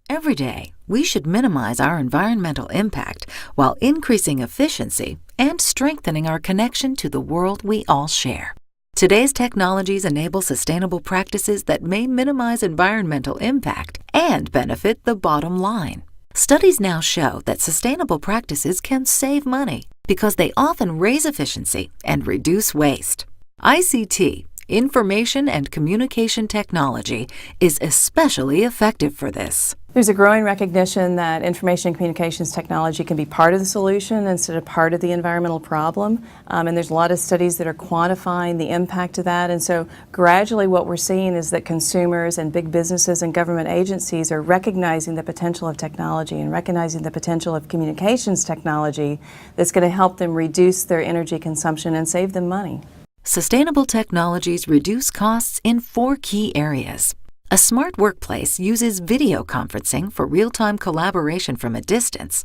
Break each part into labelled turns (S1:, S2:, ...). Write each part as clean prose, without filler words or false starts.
S1: Every day, we should minimize our environmental impact while increasing efficiency and strengthening our connection to the world we all share. Today's technologies enable sustainable practices that may minimize environmental impact and benefit the bottom line. Studies now show that sustainable practices can save money because they often raise efficiency and reduce waste. ICT, Information and Communication Technology, is especially effective for this.
S2: There's a growing recognition that information and communications technology can be part of the solution instead of part of the environmental problem. And there's a lot of studies that are quantifying the impact of that. And so gradually what we're seeing is that consumers and big businesses and government agencies are recognizing the potential of technology and recognizing the potential of communications technology that's going to help them reduce their energy consumption and save them money.
S1: Sustainable technologies reduce costs in 4 key areas. A smart workplace uses video conferencing for real-time collaboration from a distance,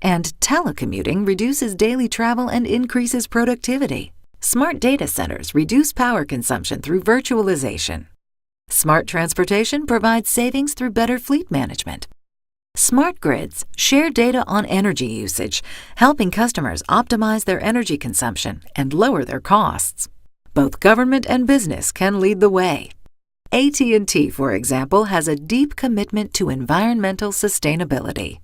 S1: and telecommuting reduces daily travel and increases productivity. Smart data centers reduce power consumption through virtualization. Smart transportation provides savings through better fleet management. Smart grids share data on energy usage, helping customers optimize their energy consumption and lower their costs. Both government and business can lead the way. AT&T, for example, has a deep commitment to environmental sustainability.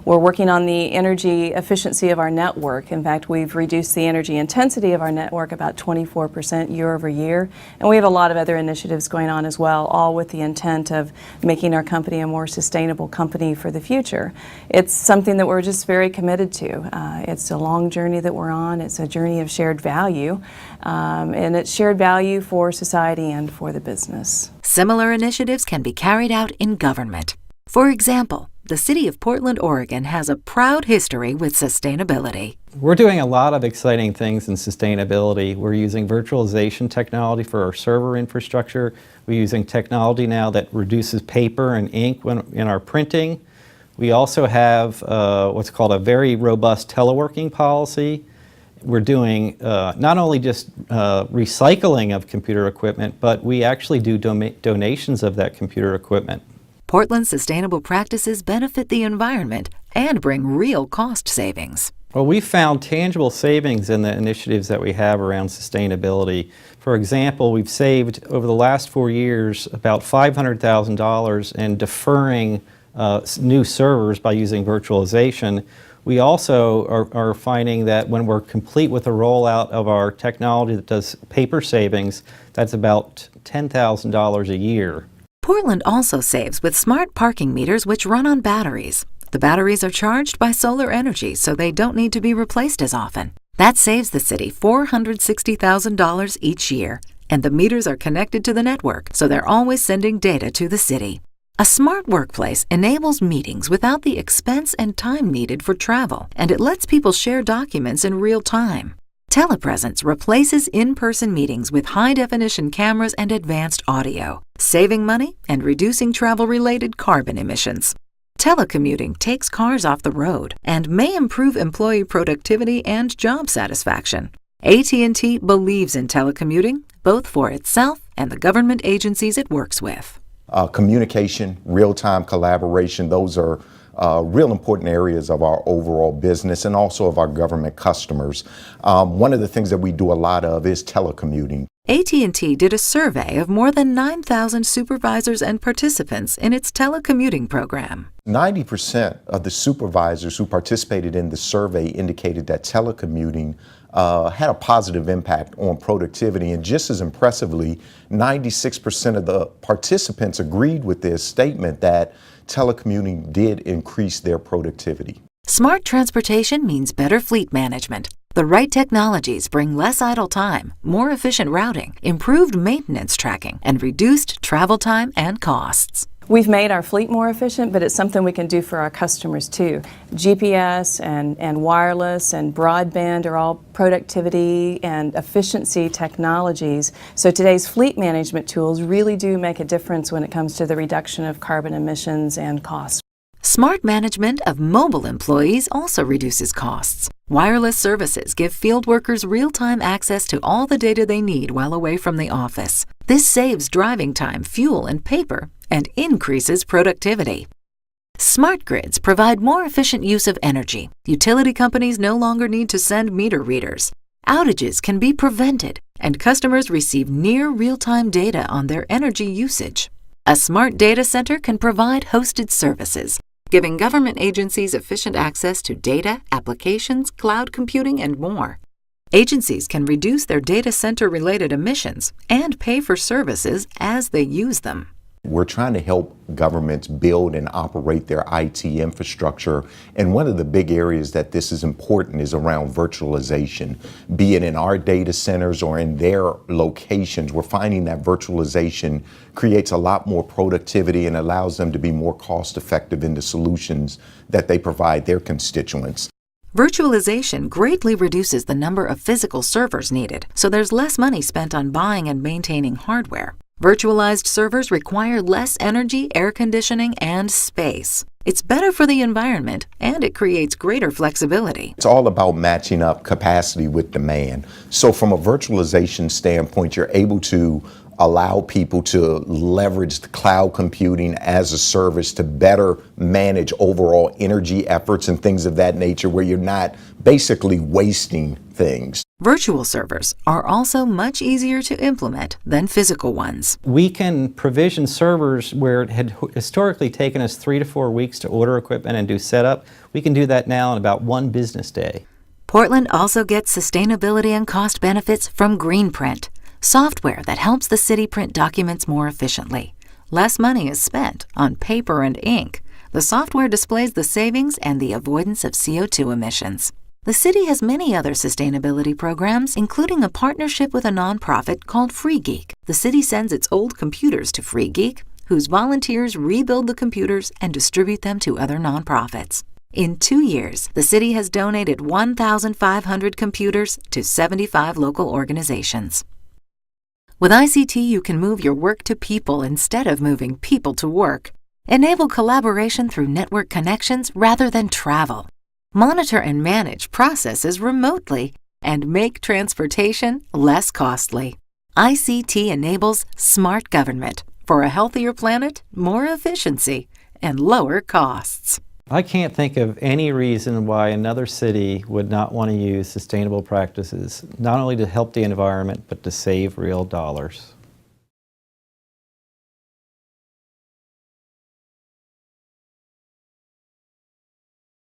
S2: We're working on the energy efficiency of our network. In fact, we've reduced the energy intensity of our network about 24% year over year. And we have a lot of other initiatives going on as well, all with the intent of making our company a more sustainable company for the future. It's something that we're just very committed to. It's a long journey that we're on. It's a journey of shared value. And it's shared value for society and for the business.
S1: Similar initiatives can be carried out in government. For example, the city of Portland, Oregon has a proud history with sustainability.
S3: We're doing a lot of exciting things in sustainability. We're using virtualization technology for our server infrastructure. We're using technology now that reduces paper and ink in our printing. We also have what's called a very robust teleworking policy. We're doing not only just recycling of computer equipment, but we actually do donations of that computer equipment.
S1: Portland's sustainable practices benefit the environment and bring real cost savings.
S3: Well, we've found tangible savings in the initiatives that we have around sustainability. For example, we've saved over the last 4 years about $500,000 in deferring new servers by using virtualization. We also are finding that when we're complete with the rollout of our technology that does paper savings, that's about $10,000 a year.
S1: Portland also saves with smart parking meters which run on batteries. The batteries are charged by solar energy, so they don't need to be replaced as often. That saves the city $460,000 each year, and the meters are connected to the network, so they're always sending data to the city. A smart workplace enables meetings without the expense and time needed for travel, and it lets people share documents in real time. Telepresence replaces in-person meetings with high-definition cameras and advanced audio, saving money and reducing travel-related carbon emissions. Telecommuting takes cars off the road and may improve employee productivity and job satisfaction. AT&T believes in telecommuting, both for itself and the government agencies it works with.
S4: Communication, real-time collaboration, those are real important areas of our overall business and also of our government customers. One of the things that we do a lot of is telecommuting.
S1: AT&T did a survey of more than 9,000 supervisors and participants in its telecommuting program.
S4: 90% of the supervisors who participated in the survey indicated that telecommuting had a positive impact on productivity, and just as impressively, 96% of the participants agreed with this statement that telecommuting did increase their productivity.
S1: Smart transportation means better fleet management. The right technologies bring less idle time, more efficient routing, improved maintenance tracking, and reduced travel time and costs.
S2: We've made our fleet more efficient, but it's something we can do for our customers too. GPS and wireless and broadband are all productivity and efficiency technologies. So today's fleet management tools really do make a difference when it comes to the reduction of carbon emissions and costs.
S1: Smart management of mobile employees also reduces costs. Wireless services give field workers real-time access to all the data they need while away from the office. This saves driving time, fuel, and paper, and increases productivity. Smart grids provide more efficient use of energy. Utility companies no longer need to send meter readers. Outages can be prevented, and customers receive near real-time data on their energy usage. A smart data center can provide hosted services, giving government agencies efficient access to data, applications, cloud computing, and more. Agencies can reduce their data center-related emissions and pay for services as they use them.
S4: We're trying to help governments build and operate their IT infrastructure. And one of the big areas that this is important is around virtualization. Be it in our data centers or in their locations, we're finding that virtualization creates a lot more productivity and allows them to be more cost effective in the solutions that they provide their constituents.
S1: Virtualization greatly reduces the number of physical servers needed, so there's less money spent on buying and maintaining hardware. Virtualized servers require less energy, air conditioning, and space. It's better for the environment, and it creates greater flexibility.
S4: It's all about matching up capacity with demand. So from a virtualization standpoint, you're able to allow people to leverage the cloud computing as a service to better manage overall energy efforts and things of that nature, where you're not basically wasting things.
S1: Virtual servers are also much easier to implement than physical ones.
S3: We can provision servers where it had historically taken us 3 to 4 weeks to order equipment and do setup. We can do that now in about 1 business day.
S1: Portland also gets sustainability and cost benefits from GreenPrint, software that helps the city print documents more efficiently. Less money is spent on paper and ink. The software displays the savings and the avoidance of CO2 emissions. The city has many other sustainability programs, including a partnership with a nonprofit called Free Geek. The city sends its old computers to Free Geek, whose volunteers rebuild the computers and distribute them to other nonprofits. In 2 years, the city has donated 1,500 computers to 75 local organizations. With ICT, you can move your work to people instead of moving people to work. Enable collaboration through network connections rather than travel. Monitor and manage processes remotely and make transportation less costly. ICT enables smart government for a healthier planet, more efficiency, and lower costs.
S3: I can't think of any reason why another city would not want to use sustainable practices, not only to help the environment, but to save real dollars.